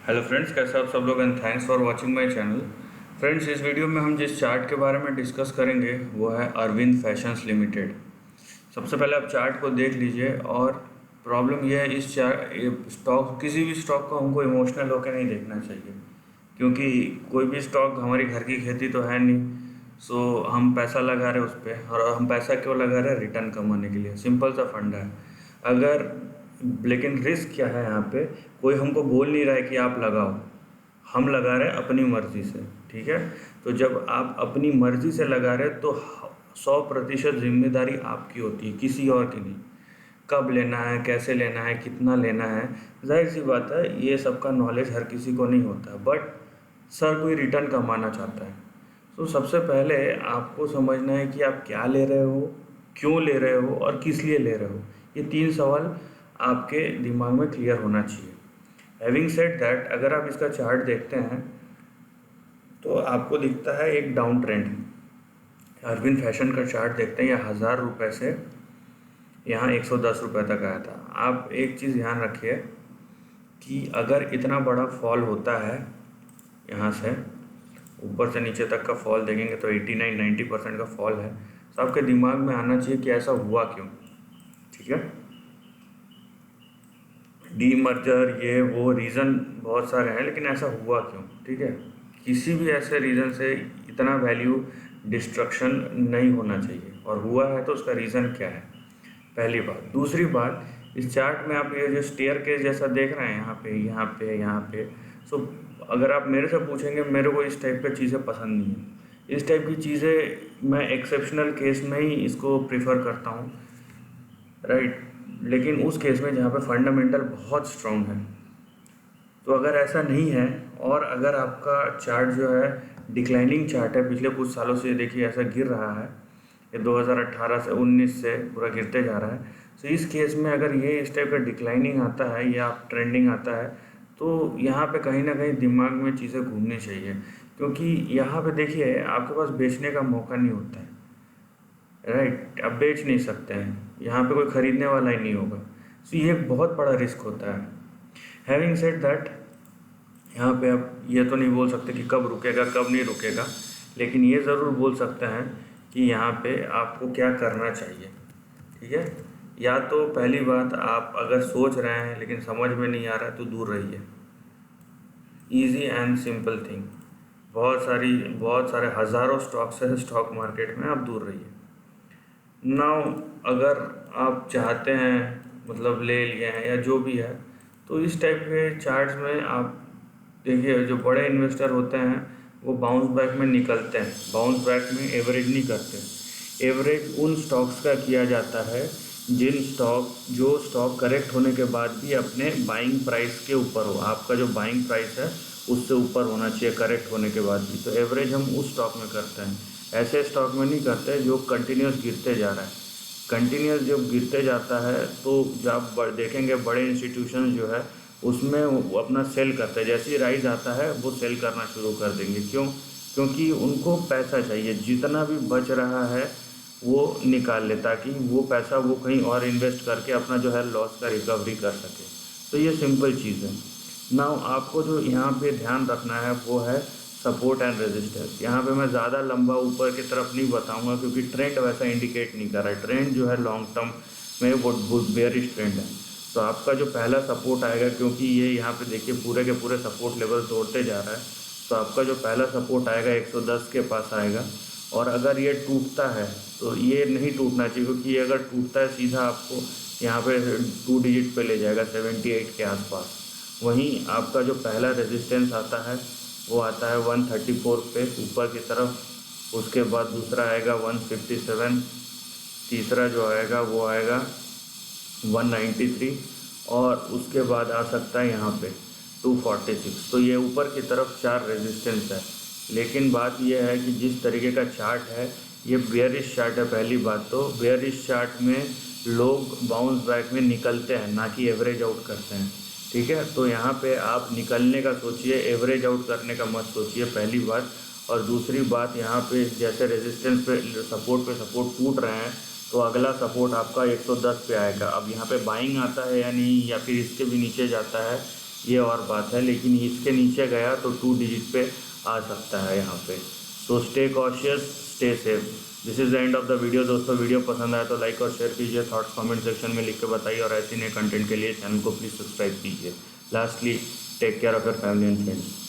Hello friends, कैसे आप सब लोग and thanks for watching my channel. Friends, इस वीडियो में हम जिस चार्ट के बारे में डिस्कस करेंगे वो है अरविंद फैशंस लिमिटेड। सबसे पहले आप चार्ट को देख लीजिए। और प्रॉब्लम यह है, इस चार्ट स्टॉक, किसी भी स्टॉक को हमको इमोशनल होकर नहीं देखना चाहिए, क्योंकि कोई भी स्टॉक हमारी घर की खेती तो है नहीं। सो हम पैसा लगा रहे हैं उस पर, और हम पैसा क्यों लगा रहे हैं? रिटर्न कमाने के लिए। सिंपल सा फंडा है। अगर लेकिन रिस्क क्या है यहाँ पे? कोई हमको बोल नहीं रहा है कि आप लगाओ, हम लगा रहे हैं अपनी मर्ज़ी से। ठीक है, तो जब आप अपनी मर्ज़ी से लगा रहे हैं तो 100% जिम्मेदारी आपकी होती है, किसी और की नहीं। कब लेना है, कैसे लेना है, कितना लेना है, जाहिर सी बात है ये सब का नॉलेज हर किसी को नहीं होता। बट सर कोई रिटर्न कमाना चाहता है, तो सबसे पहले आपको समझना है कि आप क्या ले रहे हो, क्यों ले रहे हो और किस लिए ले रहे हो। ये 3 सवाल आपके दिमाग में क्लियर होना चाहिए। हैविंग सेड दैट, अगर आप इसका चार्ट देखते हैं तो आपको दिखता है एक डाउन ट्रेंड। अरविंद फैशन का चार्ट देखते हैं, यह 1000 रुपये से यहाँ 110 रुपये तक आया था। आप एक चीज़ ध्यान रखिए कि अगर इतना बड़ा फॉल होता है, यहाँ से ऊपर से नीचे तक का फॉल देखेंगे तो 89-90% का फॉल है, तो आपके दिमाग में आना चाहिए कि ऐसा हुआ क्यों। ठीक है, डी मर्जर, ये वो रीज़न बहुत सारे हैं, लेकिन ऐसा हुआ क्यों? ठीक है, किसी भी ऐसे रीज़न से इतना वैल्यू डिस्ट्रक्शन नहीं होना चाहिए, और हुआ है तो उसका रीज़न क्या है, पहली बात। दूसरी बात, इस चार्ट में आप ये जो स्टेयर केस जैसा देख रहे हैं, यहाँ पे यहाँ पे यहाँ पे, सो अगर आप मेरे से पूछेंगे, मेरे को इस टाइप की चीज़ें पसंद नहीं है। इस टाइप की चीज़ें मैं एक्सेप्शनल केस में ही इसको प्रीफर करता हूँ, राइट। लेकिन उस केस में जहाँ पे फंडामेंटल बहुत स्ट्रॉन्ग है। तो अगर ऐसा नहीं है, और अगर आपका चार्ट जो है डिक्लाइनिंग चार्ट है, पिछले कुछ सालों से देखिए ऐसा गिर रहा है, ये 2018 से 19 से पूरा गिरते जा रहा है। तो इस केस में अगर ये इस टाइप का डिक्लाइनिंग आता है या ट्रेंडिंग आता है, तो यहाँ पे कहीं ना कहीं दिमाग में चीज़ें घूमनी चाहिए, क्योंकि यहाँ पे देखिए आपके पास बेचने का मौका नहीं होता है, राइट। आप बेच नहीं सकते हैं, यहाँ पे कोई ख़रीदने वाला ही नहीं होगा। तो ये एक बहुत बड़ा रिस्क होता है। हैविंग सेड दैट, यहाँ पे आप ये तो नहीं बोल सकते कि कब रुकेगा कब नहीं रुकेगा, लेकिन ये ज़रूर बोल सकते हैं कि यहाँ पे आपको क्या करना चाहिए। ठीक है, या तो पहली बात, आप अगर सोच रहे हैं लेकिन समझ में नहीं आ रहा है तो दूर रहिए। Easy and simple thing. बहुत सारे हज़ारों स्टॉक्स है स्टॉक मार्केट में, आप दूर रहिए। नाउ अगर आप चाहते हैं, मतलब ले लिए हैं या जो भी है, तो इस टाइप के चार्ट्स में आप देखिए, जो बड़े इन्वेस्टर होते हैं वो बाउंस बैक में निकलते हैं, बाउंस बैक में एवरेज नहीं करते। एवरेज उन स्टॉक्स का किया जाता है जो स्टॉक करेक्ट होने के बाद भी अपने बाइंग प्राइस के ऊपर हो। आपका जो बाइंग प्राइस है उससे ऊपर होना चाहिए करेक्ट होने के बाद भी। तो एवरेज हम उस स्टॉक में करते हैं, ऐसे स्टॉक में नहीं करते जो कंटिन्यूस गिरते जा रहा है। कंटिन्यूस जब गिरते जाता है तो जब आप देखेंगे बड़े इंस्टीट्यूशन जो है उसमें वो अपना सेल करते हैं, जैसे ही राइज आता है वो सेल करना शुरू कर देंगे। क्यों? क्योंकि उनको पैसा चाहिए, जितना भी बच रहा है वो निकाल ले, ताकि वो पैसा वो कहीं और इन्वेस्ट करके अपना जो है लॉस का रिकवरी कर सके। तो ये सिंपल चीज़ है। नाउ आपको जो यहाँ पे ध्यान रखना है वो है सपोर्ट एंड रेजिस्टेंस। यहाँ पे मैं ज़्यादा लंबा ऊपर की तरफ नहीं बताऊँगा, क्योंकि ट्रेंड वैसा इंडिकेट नहीं कर रहा है। ट्रेंड जो है लॉन्ग टर्म में वो बेयरिश ट्रेंड है। तो आपका जो पहला सपोर्ट आएगा, क्योंकि ये यहाँ पे देखिए पूरे के पूरे सपोर्ट लेवल तोड़ते जा रहा है, तो आपका जो पहला सपोर्ट आएगा 110 के पास आएगा। और अगर ये टूटता है, तो ये नहीं टूटना चाहिए, क्योंकि ये अगर टूटता है सीधा आपको यहाँ पे 2 डिजिट पे ले जाएगा 78 के आसपास। वहीं आपका जो पहला रेजिस्टेंस आता है वो आता है 134 पे ऊपर की तरफ। उसके बाद दूसरा आएगा 157, तीसरा जो आएगा वो आएगा 193, और उसके बाद आ सकता है यहाँ पे 246। तो ये ऊपर की तरफ 4 रेजिस्टेंस है। लेकिन बात यह है कि जिस तरीके का चार्ट है ये बेयरिश चार्ट है। पहली बात तो बेयरिश चार्ट में लोग बाउंस बैक में निकलते हैं, ना कि एवरेज आउट करते हैं। ठीक है, तो यहाँ पे आप निकलने का सोचिए, एवरेज आउट करने का मत सोचिए, पहली बात। और दूसरी बात, यहाँ पे जैसे रेजिस्टेंस पे सपोर्ट टूट रहे हैं, तो अगला सपोर्ट आपका 110 पे आएगा। अब यहाँ पे बाइंग आता है या नहीं, या फिर इसके भी नीचे जाता है, ये और बात है, लेकिन इसके नीचे गया तो 2 डिजिट पे आ सकता है यहाँ पे। So stay cautious, stay safe. This is the end of the video. दोस्तों वीडियो पसंद आया तो लाइक और शेयर कीजिए, थॉट्स कमेंट सेक्शन में लिख के बताइए, और ऐसे नए कंटेंट के लिए चैनल को प्लीज़ सब्सक्राइब कीजिए। Lastly, take care of your family and friends.